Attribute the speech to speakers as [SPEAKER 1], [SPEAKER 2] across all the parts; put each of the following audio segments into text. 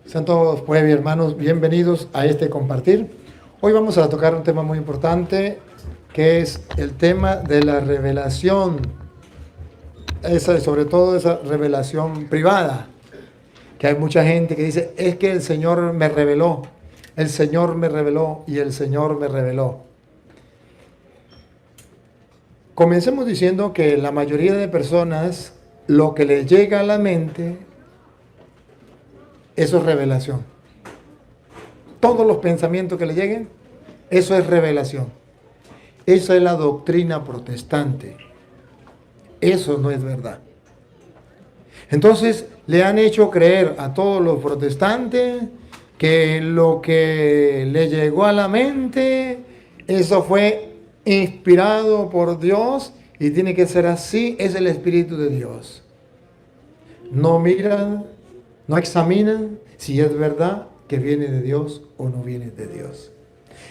[SPEAKER 1] Sean todos, pues, mis hermanos, bienvenidos a este compartir. Hoy vamos a tocar un tema muy importante, que es el tema de la revelación. Sobre todo esa revelación privada, que hay mucha gente que dice, es que el Señor me reveló y el Señor me reveló. Comencemos diciendo que la mayoría de personas, lo que les llega a la mente, eso es revelación. Todos los pensamientos que le lleguen, eso es revelación. Esa es la doctrina protestante. Eso no es verdad. Entonces, le han hecho creer a todos los protestantes que lo que le llegó a la mente, eso fue inspirado por Dios y tiene que ser así, es el Espíritu de Dios. No miran, no examinan si es verdad que viene de Dios o no viene de Dios.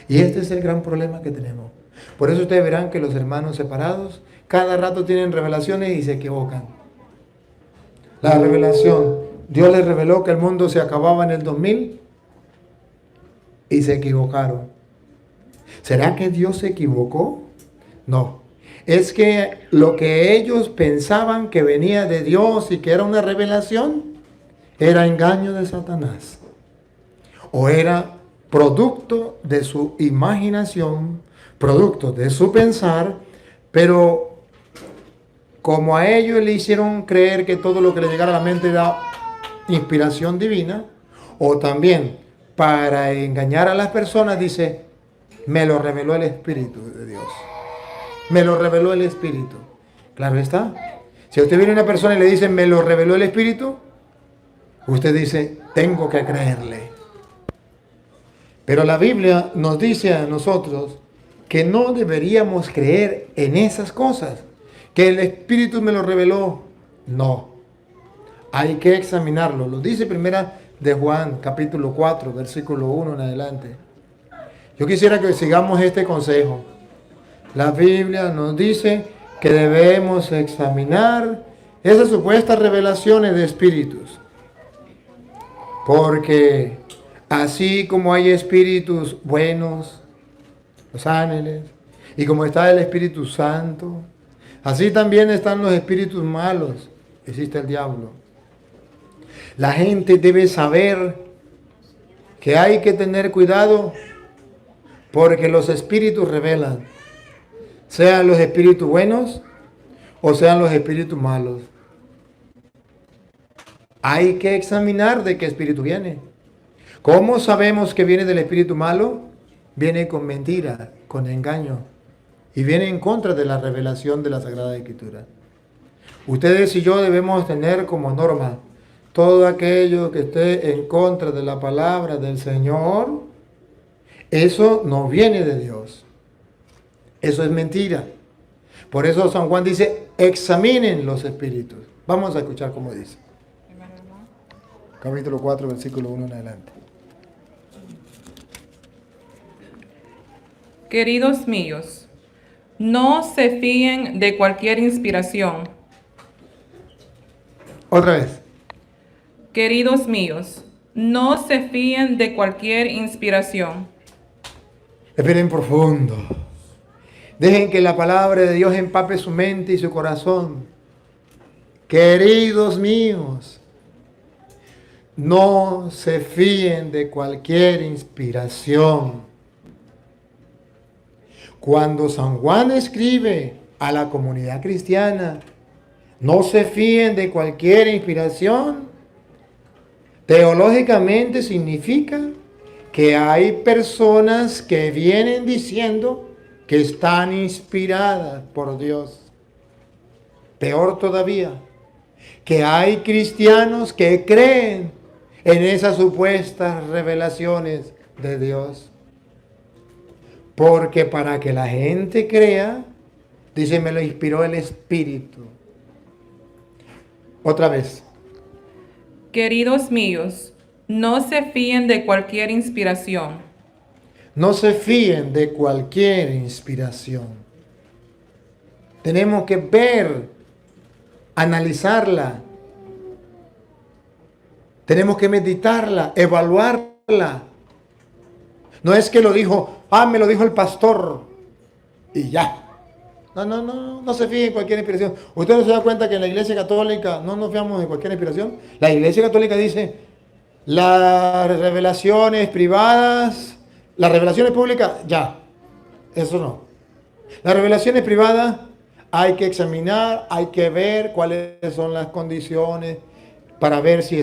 [SPEAKER 1] Y este es el gran problema que tenemos. Por eso ustedes verán que los hermanos separados cada rato tienen revelaciones y se equivocan. La revelación, Dios les reveló que el mundo se acababa en el 2000 y se equivocaron. ¿Será que Dios se equivocó? No. Es que lo que ellos pensaban que venía de Dios y que era una revelación, era engaño de Satanás. O era producto de su imaginación, producto de su pensar, pero como a ellos le hicieron creer que todo lo que le llegara a la mente era inspiración divina, o también para engañar a las personas, dice, me lo reveló el Espíritu de Dios. Me lo reveló el Espíritu. Claro está. Si a usted viene una persona y le dice, me lo reveló el Espíritu, usted dice, tengo que creerle. Pero la Biblia nos dice a nosotros que no deberíamos creer en esas cosas. Que el Espíritu me lo reveló. No. Hay que examinarlo. Lo dice primera de Juan, capítulo 4, versículo 1 en adelante. Yo quisiera que sigamos este consejo. La Biblia nos dice que debemos examinar esas supuestas revelaciones de espíritus. Porque así como hay espíritus buenos, los ángeles, y como está el Espíritu Santo, así también están los espíritus malos. Existe el diablo. La gente debe saber que hay que tener cuidado porque los espíritus revelan, sean los espíritus buenos o sean los espíritus malos. Hay que examinar de qué espíritu viene. ¿Cómo sabemos que viene del espíritu malo? Viene con mentira, con engaño. Y viene en contra de la revelación de la Sagrada Escritura. Ustedes y yo debemos tener como norma todo aquello que esté en contra de la palabra del Señor. Eso no viene de Dios. Eso es mentira. Por eso San Juan dice, examinen los espíritus. Vamos a escuchar cómo dice. Capítulo 4, versículo 1 en adelante.
[SPEAKER 2] Queridos míos, no se fíen de cualquier inspiración.
[SPEAKER 1] Otra vez.
[SPEAKER 2] Queridos míos, no se fíen de cualquier inspiración.
[SPEAKER 1] Respiren profundo. Dejen que la palabra de Dios empape su mente y su corazón. Queridos míos, no se fíen de cualquier inspiración. Cuando San Juan escribe a la comunidad cristiana, no se fíen de cualquier inspiración, teológicamente significa que hay personas que vienen diciendo que están inspiradas por Dios. Peor todavía, que hay cristianos que creen en esas supuestas revelaciones de Dios. Porque para que la gente crea, dice, me lo inspiró el Espíritu. Otra vez.
[SPEAKER 2] Queridos míos, no se fíen de cualquier inspiración.
[SPEAKER 1] No se fíen de cualquier inspiración. Tenemos que ver, analizarla. Tenemos que meditarla, evaluarla. No es que lo dijo, me lo dijo el pastor y ya. No se fíen en cualquier inspiración. ¿Usted no se da cuenta que en la Iglesia Católica no nos fiamos en cualquier inspiración? La Iglesia Católica dice, las revelaciones privadas, las revelaciones públicas, ya. Eso no. Las revelaciones privadas hay que examinar, hay que ver cuáles son las condiciones para ver si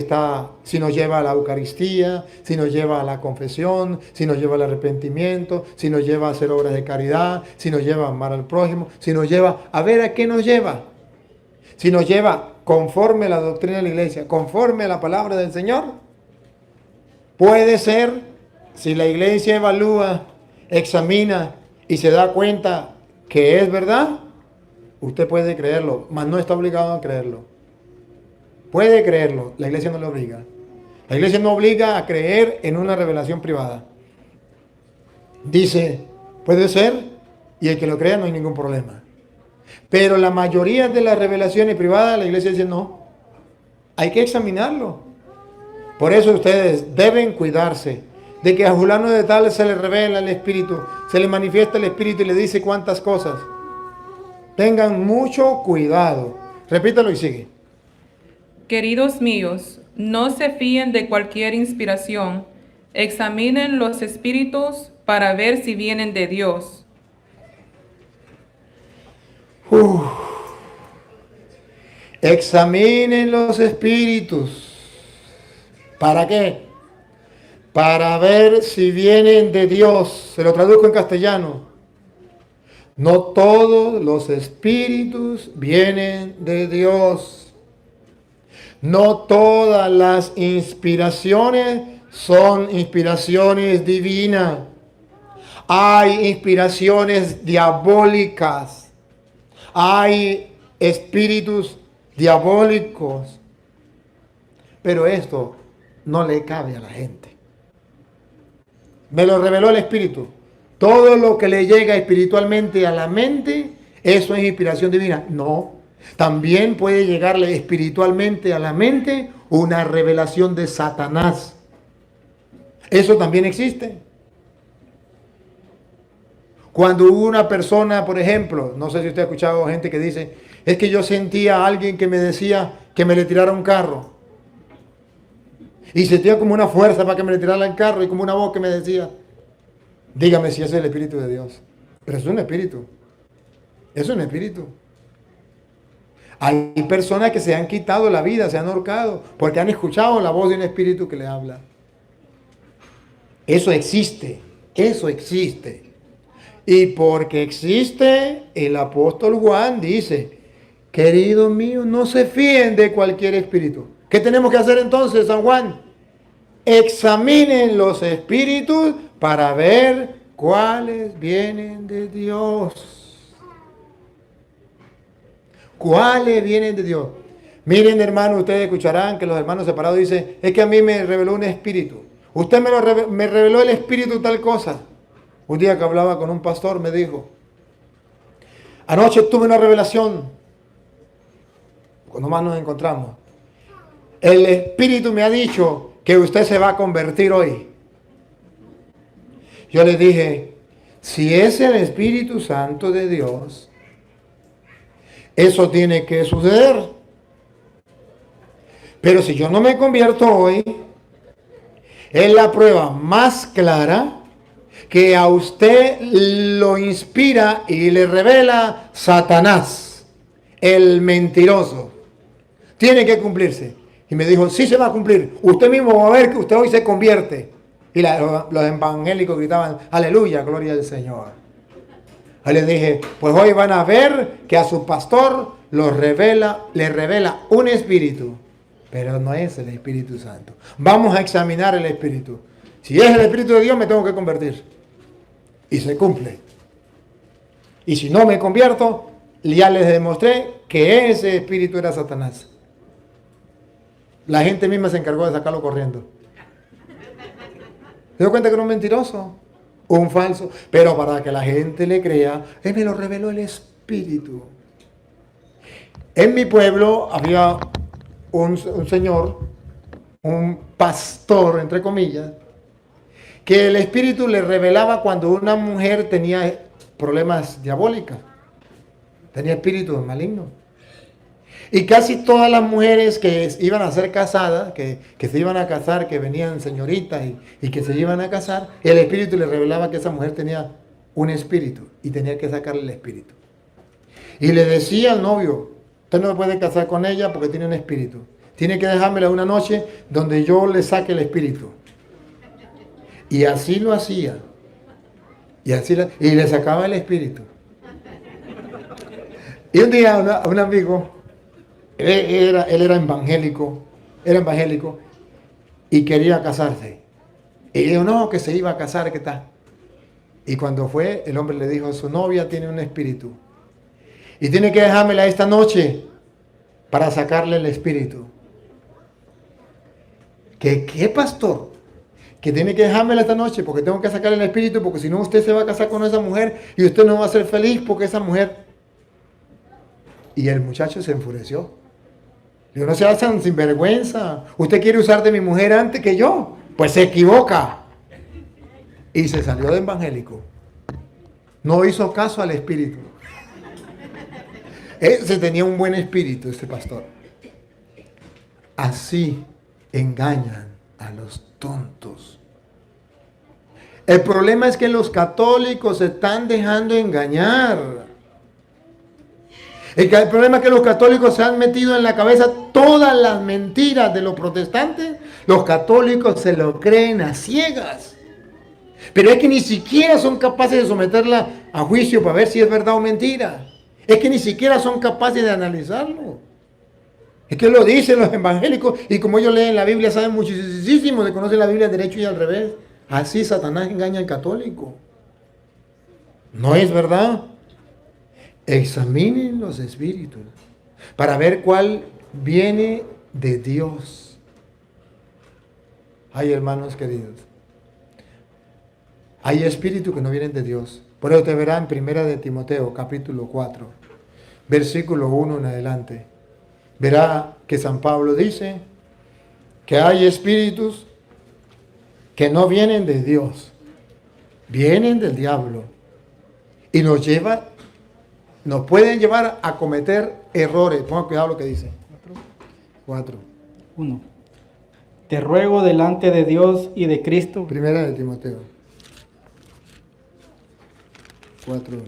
[SPEAKER 1] nos lleva a la Eucaristía, si nos lleva a la confesión, si nos lleva al arrepentimiento, si nos lleva a hacer obras de caridad, si nos lleva a amar al prójimo, si nos lleva a ver a qué nos lleva. Si nos lleva conforme a la doctrina de la Iglesia, conforme a la palabra del Señor. Puede ser, si la Iglesia evalúa, examina y se da cuenta que es verdad, usted puede creerlo, mas no está obligado a creerlo. Puede creerlo, la Iglesia no lo obliga. La Iglesia no obliga a creer en una revelación privada. Dice, puede ser, y el que lo crea no hay ningún problema. Pero la mayoría de las revelaciones privadas, la Iglesia dice no. Hay que examinarlo. Por eso ustedes deben cuidarse de que a fulano de tal se le revela el Espíritu, se le manifiesta el Espíritu y le dice cuántas cosas. Tengan mucho cuidado. Repítalo y sigue.
[SPEAKER 2] Queridos míos, no se fíen de cualquier inspiración. Examinen los espíritus para ver si vienen de Dios.
[SPEAKER 1] Examinen los espíritus. ¿Para qué? Para ver si vienen de Dios. Se lo traduzco en castellano. No todos los espíritus vienen de Dios. No todas las inspiraciones son inspiraciones divinas. Hay inspiraciones diabólicas. Hay espíritus diabólicos. Pero esto no le cabe a la gente. Me lo reveló el Espíritu. Todo lo que le llega espiritualmente a la mente, eso es inspiración divina. No. También puede llegarle espiritualmente a la mente una revelación de Satanás. Eso también existe. Cuando una persona, por ejemplo, no sé si usted ha escuchado gente que dice, es que yo sentía a alguien que me decía que me le tirara un carro. Y sentía como una fuerza para que me le tirara el carro y como una voz que me decía, dígame si ese es el Espíritu de Dios. Pero es un espíritu. Es un espíritu. Hay personas que se han quitado la vida, se han ahorcado, porque han escuchado la voz de un espíritu que le habla. Eso existe, eso existe. Y porque existe, el apóstol Juan dice, queridos míos, no se fíen de cualquier espíritu. ¿Qué tenemos que hacer entonces, San Juan? Examinen los espíritus para ver cuáles vienen de Dios. ¿Cuáles vienen de Dios? Miren, hermanos, ustedes escucharán que los hermanos separados dicen, es que a mí me reveló un espíritu. Usted me reveló el espíritu tal cosa. Un día que hablaba con un pastor me dijo, anoche tuve una revelación. Cuando más nos encontramos. El espíritu me ha dicho que usted se va a convertir hoy. Yo le dije, si es el Espíritu Santo de Dios, eso tiene que suceder. Pero si yo no me convierto hoy, es la prueba más clara que a usted lo inspira y le revela Satanás, el mentiroso. Tiene que cumplirse. Y me dijo, sí se va a cumplir. Usted mismo va a ver que usted hoy se convierte. Y los evangélicos gritaban, aleluya, gloria al Señor. Ahí les dije, pues hoy van a ver que a su pastor le revela un espíritu. Pero no es el Espíritu Santo. Vamos a examinar el espíritu. Si es el Espíritu de Dios, me tengo que convertir. Y se cumple. Y si no me convierto, ya les demostré que ese espíritu era Satanás. La gente misma se encargó de sacarlo corriendo. ¿Se dio cuenta que era un mentiroso? Un falso. Pero para que la gente le crea, él me lo reveló el Espíritu. En mi pueblo había un señor un pastor, entre comillas, que el espíritu le revelaba cuando una mujer tenía problemas diabólicos, tenía espíritu maligno. Y casi todas las mujeres que iban a ser casadas, que se iban a casar, que venían señoritas y que se iban a casar, el espíritu le revelaba que esa mujer tenía un espíritu y tenía que sacarle el espíritu. Y le decía al novio, usted no puede casar con ella porque tiene un espíritu. Tiene que dejármela una noche donde yo le saque el espíritu. Y así lo hacía. Y le sacaba el espíritu. Y un día un amigo, él era evangélico y quería casarse. Y dijo, no, que se iba a casar, ¿qué tal? Y cuando fue, el hombre le dijo, su novia tiene un espíritu. Y tiene que dejármela esta noche para sacarle el espíritu. ¿Qué pastor? Que tiene que dejármela esta noche porque tengo que sacarle el espíritu, porque si no usted se va a casar con esa mujer y usted no va a ser feliz porque esa mujer... Y el muchacho se enfureció. Digo, no se hacen sinvergüenza. Usted quiere usar de mi mujer antes que yo. Pues se equivoca. Y se salió de evangélico. No hizo caso al espíritu. Ese tenía un buen espíritu, este pastor. Así engañan a los tontos. El problema es que los católicos se están dejando engañar. El problema es que los católicos se han metido en la cabeza todas las mentiras de los protestantes. Los católicos se lo creen a ciegas. Pero es que ni siquiera son capaces de someterla a juicio para ver si es verdad o mentira. Es que ni siquiera son capaces de analizarlo. Es que lo dicen los evangélicos y como ellos leen la Biblia saben muchísimo de conocer la Biblia derecho y al revés. Así Satanás engaña al católico. ¿No es verdad? Examinen los espíritus para ver cuál viene de Dios. Ay, hermanos queridos, hay espíritus que no vienen de Dios. Por eso te verá en 1 de Timoteo, capítulo 4, versículo 1 en adelante. Verá que San Pablo dice que hay espíritus que no vienen de Dios, vienen del diablo y nos pueden llevar a cometer errores. Ponga cuidado lo que dice. 4.
[SPEAKER 3] 1. Te ruego delante de Dios y de Cristo.
[SPEAKER 1] 1 de Timoteo. 4.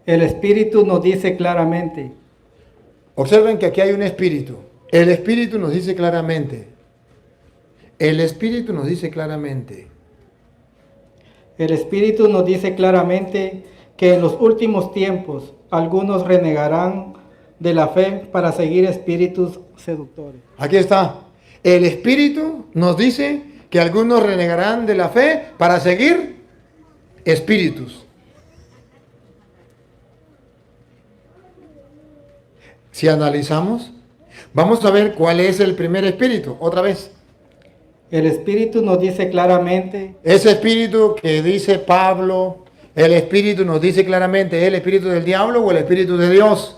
[SPEAKER 3] El Espíritu nos dice claramente.
[SPEAKER 1] Observen que aquí hay un espíritu. El Espíritu nos dice claramente. El Espíritu nos dice claramente.
[SPEAKER 3] El Espíritu nos dice claramente que en los últimos tiempos algunos renegarán de la fe para seguir espíritus seductores.
[SPEAKER 1] Aquí está. El Espíritu nos dice que algunos renegarán de la fe para seguir espíritus. Si analizamos, vamos a ver cuál es el primer espíritu. Otra vez.
[SPEAKER 3] El Espíritu nos dice claramente.
[SPEAKER 1] Ese espíritu que dice Pablo, el Espíritu nos dice claramente, ¿es el espíritu del diablo o el espíritu de Dios?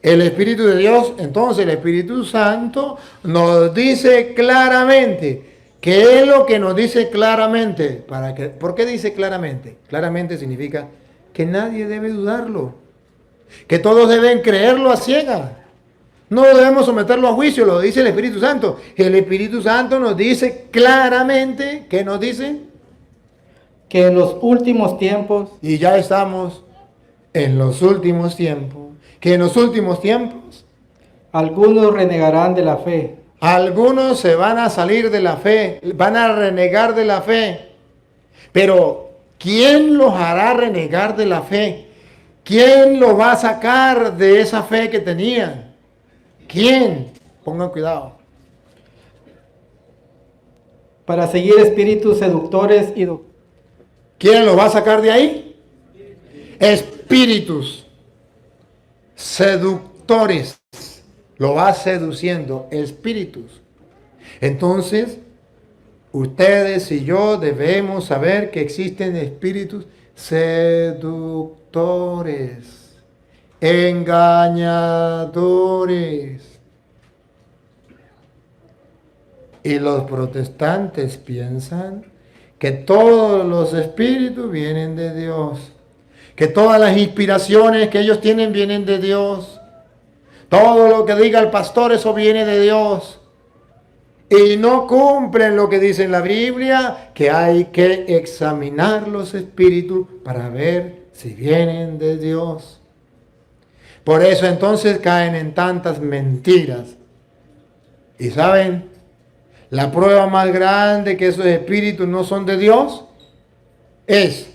[SPEAKER 1] El espíritu de Dios. Entonces el Espíritu Santo nos dice claramente. ¿Qué es lo que nos dice claramente? ¿Por qué dice claramente? Claramente significa que nadie debe dudarlo. Que todos deben creerlo a ciegas. No debemos someterlo a juicio, lo dice el Espíritu Santo. El Espíritu Santo nos dice claramente, ¿qué nos dice?
[SPEAKER 3] Que en los últimos tiempos,
[SPEAKER 1] y ya estamos en los últimos tiempos, que en los últimos tiempos
[SPEAKER 3] algunos renegarán de la fe.
[SPEAKER 1] Algunos se van a salir de la fe, van a renegar de la fe. Pero ¿quién los hará renegar de la fe? ¿Quién los va a sacar de esa fe que tenían? ¿Quién? Pongan cuidado.
[SPEAKER 3] Para seguir espíritus seductores y
[SPEAKER 1] ¿Quién los va a sacar de ahí? Espíritus seductores. Lo va seduciendo, espíritus. Entonces, ustedes y yo debemos saber que existen espíritus seductores. engañadores. Y los protestantes piensan que todos los espíritus vienen de Dios, que todas las inspiraciones que ellos tienen vienen de Dios. Todo lo que diga el pastor, eso viene de Dios. Y no cumplen lo que dice en la Biblia, que hay que examinar los espíritus para ver si vienen de Dios. Por eso entonces caen en tantas mentiras. Y saben, la prueba más grande que esos espíritus no son de Dios es,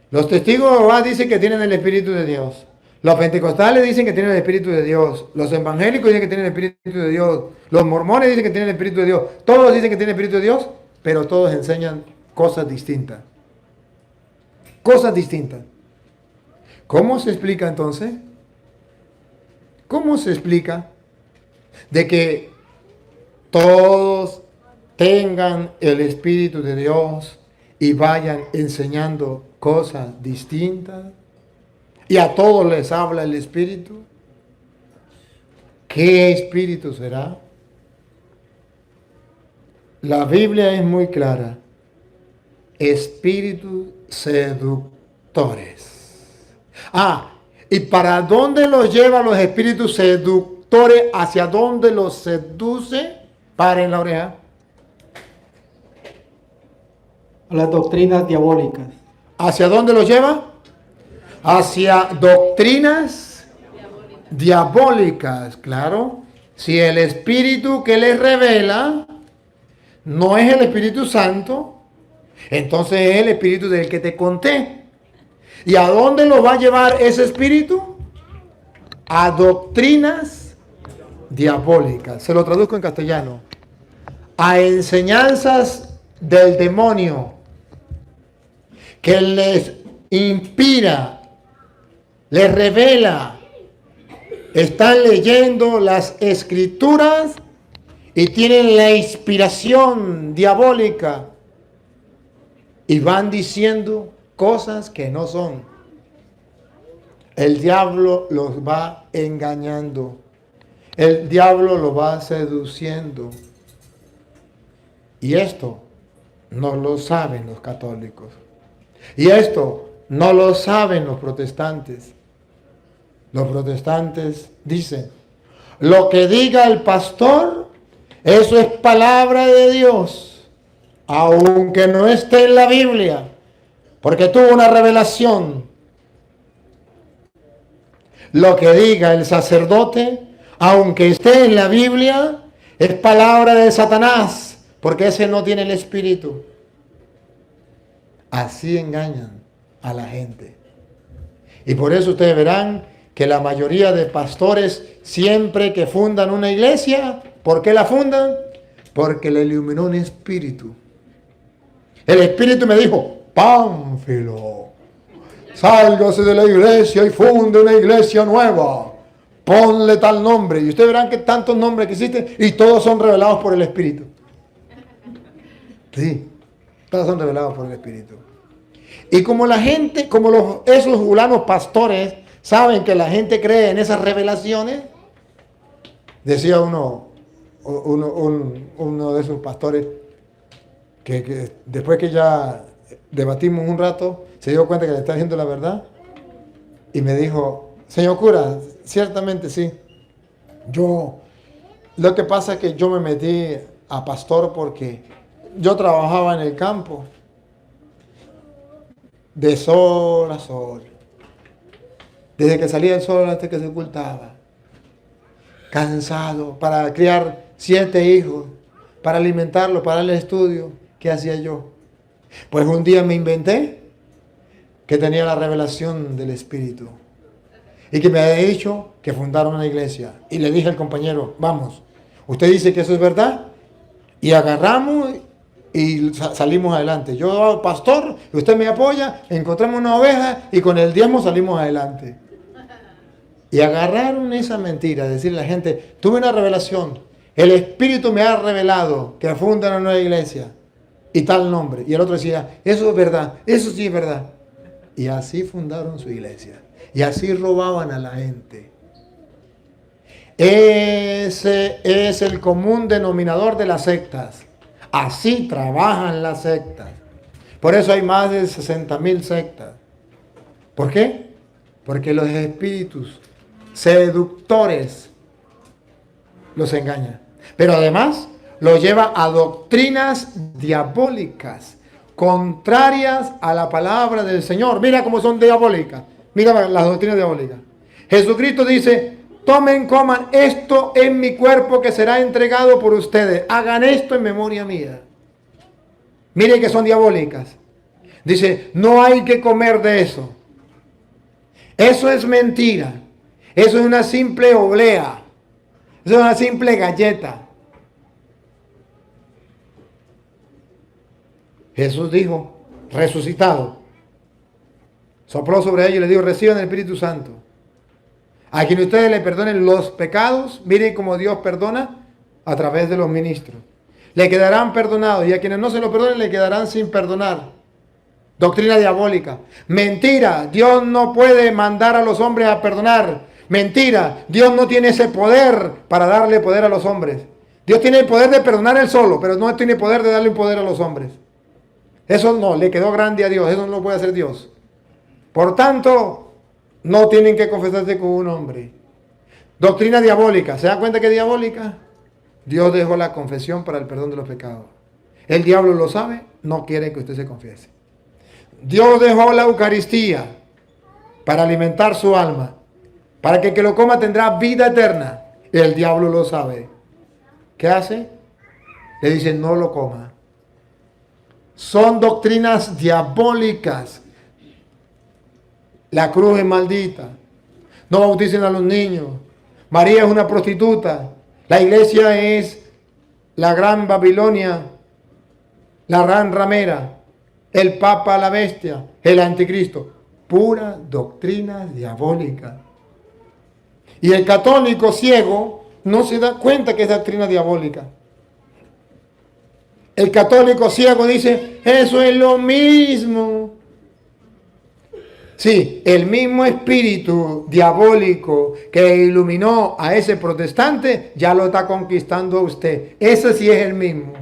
[SPEAKER 1] los testigos de Jehová dicen que tienen el Espíritu de Dios. Los pentecostales dicen que tienen el Espíritu de Dios. Los evangélicos dicen que tienen el Espíritu de Dios. Los mormones dicen que tienen el Espíritu de Dios. Todos dicen que tienen el Espíritu de Dios, pero todos enseñan cosas distintas. Cosas distintas. ¿Cómo se explica entonces? ¿Cómo se explica de que todos tengan el Espíritu de Dios y vayan enseñando cosas distintas? Y a todos les habla el Espíritu. ¿Qué espíritu será? La Biblia es muy clara. Espíritus seductores. ¿Y para dónde los lleva los espíritus seductores? ¿Hacia dónde los seduce? Paren la oreja.
[SPEAKER 3] A las doctrinas diabólicas.
[SPEAKER 1] ¿Hacia dónde los lleva? Hacia doctrinas diabólicas, claro. Si el espíritu que les revela no es el Espíritu Santo, entonces es el espíritu del que te conté. ¿Y a dónde lo va a llevar ese espíritu? A doctrinas diabólicas. Se lo traduzco en castellano. A enseñanzas del demonio que les inspira, les revela. Están leyendo las escrituras y tienen la inspiración diabólica y van diciendo cosas que no son. El diablo los va engañando. El diablo los va seduciendo. Y esto no lo saben los católicos. Y esto no lo saben los protestantes. Los protestantes dicen, lo que diga el pastor, eso es palabra de Dios, aunque no esté en la Biblia, porque tuvo una revelación. Lo que diga el sacerdote, aunque esté en la Biblia, es palabra de Satanás, porque ese no tiene el Espíritu. Así engañan a la gente. Y por eso ustedes verán que la mayoría de pastores, siempre que fundan una iglesia, ¿por qué la fundan? Porque le iluminó un espíritu. El espíritu me dijo, Pánfilo, sálgase de la iglesia y funde una iglesia nueva. Ponle tal nombre. Y ustedes verán que tantos nombres que existen y todos son revelados por el Espíritu. Sí, todos son revelados por el Espíritu. Y como la gente, esos fulanos pastores saben que la gente cree en esas revelaciones, decía uno de esos pastores que después que ya debatimos un rato, se dio cuenta que le estaba diciendo la verdad y me dijo, señor cura, ciertamente sí. Lo que pasa es que yo me metí a pastor porque yo trabajaba en el campo de sol a sol. Desde que salía el sol hasta que se ocultaba. Cansado para criar 7 hijos, para alimentarlos, para darles estudio. ¿Qué hacía yo? Pues un día me inventé que tenía la revelación del Espíritu. Y que me había dicho que fundaron una iglesia. Y le dije al compañero, vamos, usted dice que eso es verdad. Y agarramos y salimos adelante. Yo, pastor, usted me apoya, encontramos una oveja y con el diezmo salimos adelante. Y agarraron esa mentira, decirle a la gente, tuve una revelación, el Espíritu me ha revelado que fundan una nueva iglesia y tal nombre. Y el otro decía, eso es verdad, eso sí es verdad. Y así fundaron su iglesia. Y así robaban a la gente. Ese es el común denominador de las sectas. Así trabajan las sectas. Por eso hay más de 60,000 sectas. ¿Por qué? Porque los espíritus seductores los engañan. Pero además los lleva a doctrinas diabólicas, contrarias a la palabra del Señor. Mira cómo son diabólicas. Mira las doctrinas diabólicas. Jesucristo dice: tomen, coman, esto en mi cuerpo que será entregado por ustedes. Hagan esto en memoria mía. Miren que son diabólicas. Dice: no hay que comer de eso. Eso es mentira. Eso es una simple oblea. Eso es una simple galleta. Jesús dijo, resucitado, sopló sobre ellos y les dijo: reciban el Espíritu Santo. A quien ustedes le perdonen los pecados, miren cómo Dios perdona a través de los ministros. Le quedarán perdonados, y a quienes no se lo perdonen le quedarán sin perdonar. Doctrina diabólica. Mentira, Dios no puede mandar a los hombres a perdonar. Mentira, Dios no tiene ese poder para darle poder a los hombres. Dios tiene el poder de perdonar él solo, pero no tiene poder de darle un poder a los hombres. Eso no, le quedó grande a Dios, eso no lo puede hacer Dios. Por tanto, no tienen que confesarse con un hombre. Doctrina diabólica, ¿se dan cuenta que es diabólica? Dios dejó la confesión para el perdón de los pecados. El diablo lo sabe, no quiere que usted se confiese. Dios dejó la Eucaristía para alimentar su alma, para que el que lo coma tendrá vida eterna. El diablo lo sabe. ¿Qué hace? Le dice: no lo coma. Son doctrinas diabólicas. La cruz es maldita. No bauticen a los niños. María es una prostituta. La iglesia es la gran Babilonia, la gran ramera, el Papa la bestia, el anticristo. Pura doctrina diabólica. Y el católico ciego no se da cuenta que es doctrina diabólica. El católico ciego dice: eso es lo mismo. Sí, el mismo espíritu diabólico que iluminó a ese protestante ya lo está conquistando a usted. Ese sí es el mismo.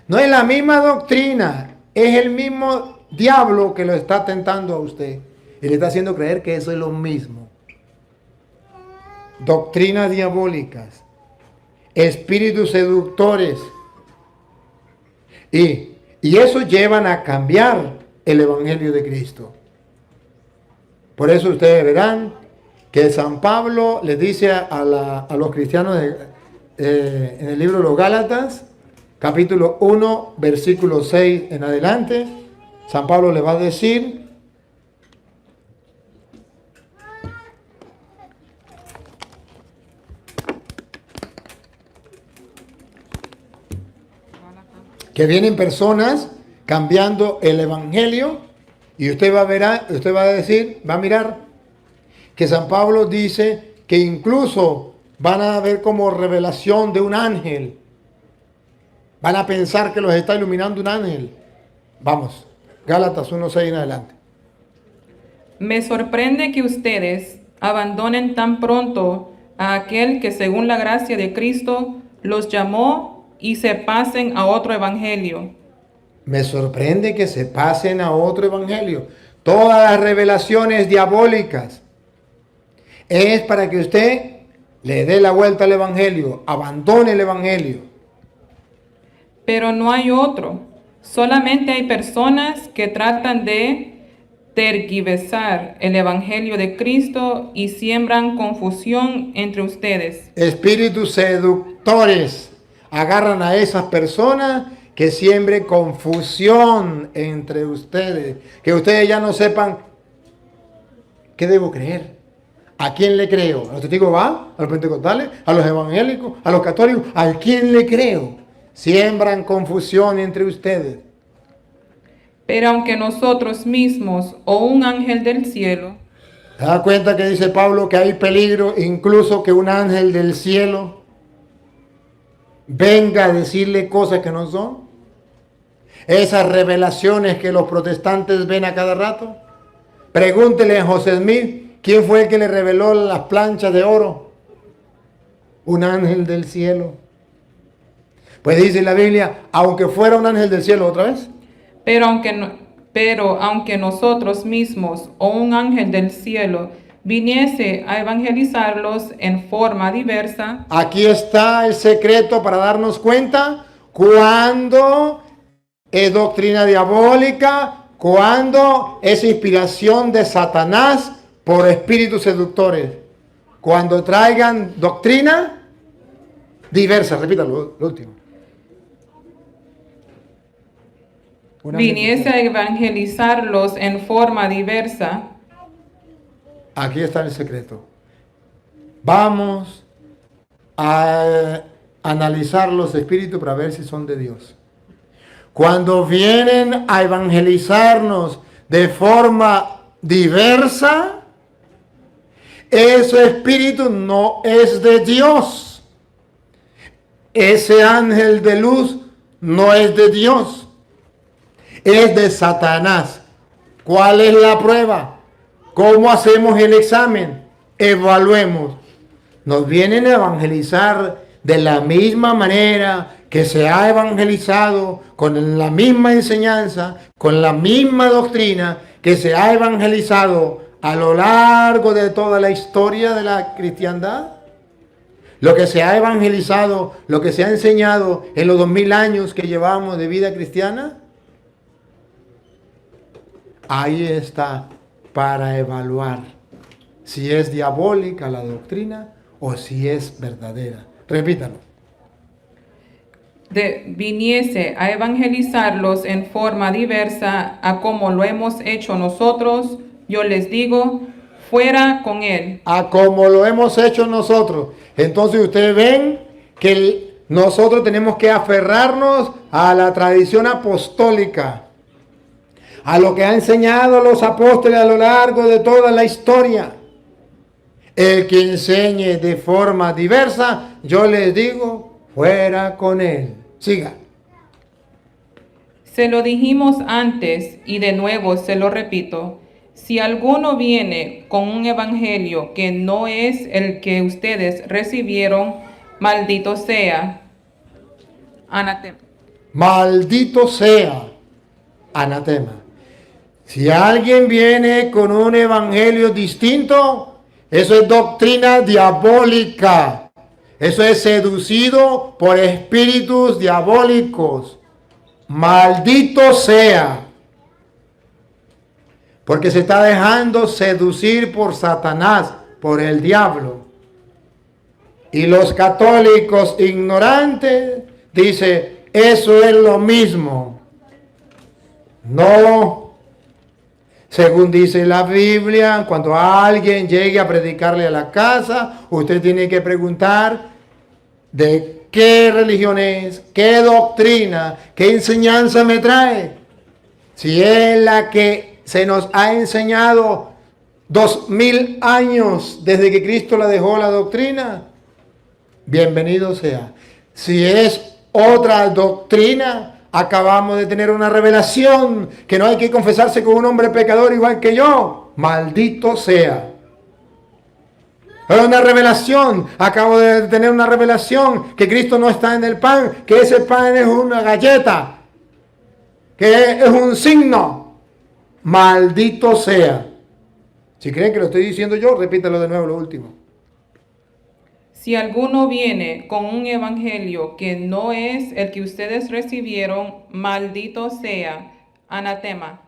[SPEAKER 1] No es la misma doctrina, es el mismo diablo que lo está tentando a usted y le está haciendo creer que eso es lo mismo. Doctrinas diabólicas, espíritus seductores, y eso llevan a cambiar el Evangelio de Cristo. Por eso ustedes verán que San Pablo les dice a los cristianos en el libro de los Gálatas, capítulo 1, versículo 6 en adelante, San Pablo les va a decir: que vienen personas cambiando el Evangelio, y usted va a mirar que San Pablo dice que incluso van a ver como revelación de un ángel. Van a pensar que los está iluminando un ángel. Vamos, Gálatas 1:6 en adelante.
[SPEAKER 2] Me sorprende que ustedes abandonen tan pronto a aquel que según la gracia de Cristo los llamó y se pasen a otro evangelio.
[SPEAKER 1] Me sorprende que se pasen a otro evangelio. Todas las revelaciones diabólicas es para que usted le dé la vuelta al evangelio, abandone el evangelio.
[SPEAKER 2] Pero no hay otro. Solamente hay personas que tratan de tergiversar el evangelio de Cristo y siembran confusión entre ustedes.
[SPEAKER 1] Espíritus seductores agarran a esas personas que siembren confusión entre ustedes, que ustedes ya no sepan qué debo creer, a quién le creo. A los testigos va, a los pentecostales, a los evangélicos, a los católicos, ¿a quién le creo? Siembran confusión entre ustedes.
[SPEAKER 2] Pero aunque nosotros mismos o un ángel del cielo,
[SPEAKER 1] ¿se da cuenta que dice Pablo que hay peligro incluso que un ángel del cielo venga a decirle cosas que no son? Esas revelaciones que los protestantes ven a cada rato Pregúntele a José Smith, ¿quién fue el que le reveló las planchas de oro? Un ángel del cielo. Pues dice la Biblia, aunque fuera un ángel del cielo, otra vez.
[SPEAKER 2] Pero aunque nosotros mismos o un ángel del cielo viniese a evangelizarlos en forma diversa,
[SPEAKER 1] Aquí está el secreto para darnos cuenta cuando es doctrina diabólica, cuando es inspiración de Satanás por espíritus seductores. Cuando traigan doctrina diversa, repítalo, lo último.
[SPEAKER 2] viniese a evangelizarlos en forma diversa,
[SPEAKER 1] Aquí está el secreto. Vamos a analizar los espíritus para ver si son de Dios. Cuando vienen a evangelizarnos de forma diversa, ese espíritu no es de Dios. Ese ángel de luz no es de Dios. Es de Satanás. ¿Cuál es la prueba? ¿Cómo hacemos el examen? Evaluemos. Nos vienen a evangelizar de la misma manera que se ha evangelizado, con la misma enseñanza, con la misma doctrina que se ha evangelizado a lo largo de toda la historia de la cristiandad. Lo que se ha evangelizado, lo que se ha enseñado en los 2000 años que llevamos de vida cristiana. Ahí está para evaluar si es diabólica la doctrina o si es verdadera. Repítalo.
[SPEAKER 2] viniese a evangelizarlos en forma diversa a como lo hemos hecho nosotros, yo les digo, fuera con él.
[SPEAKER 1] A como lo hemos hecho nosotros. Entonces ustedes ven que nosotros tenemos que aferrarnos a la tradición apostólica, a lo que han enseñado los apóstoles a lo largo de toda la historia. El que enseñe de forma diversa, yo les digo, fuera con él. Siga.
[SPEAKER 2] Se lo dijimos antes y de nuevo se lo repito. Si alguno viene con un evangelio que no es el que ustedes recibieron, maldito sea. Anatema.
[SPEAKER 1] Maldito sea. Anatema. Si alguien viene con un evangelio distinto, eso es doctrina diabólica. Eso es seducido por espíritus diabólicos. Maldito sea. Porque se está dejando seducir por Satanás, por el diablo. Y los católicos ignorantes dicen, eso es lo mismo. No. Según dice la Biblia, cuando alguien llegue a predicarle a la casa, usted tiene que preguntar de qué religión es, qué doctrina, qué enseñanza me trae. Si es la que se nos ha enseñado 2000 años desde que Cristo la dejó la doctrina, bienvenido sea. Si es otra doctrina, acabamos de tener una revelación que no hay que confesarse con un hombre pecador igual que yo. Maldito sea. Es una revelación. Acabo de tener una revelación que Cristo no está en el pan, que ese pan es una galleta, que es un signo. Maldito sea. Si creen que lo estoy diciendo yo, repítalo de nuevo lo último.
[SPEAKER 2] Si alguno viene con un evangelio que no es el que ustedes recibieron, maldito sea. Anatema.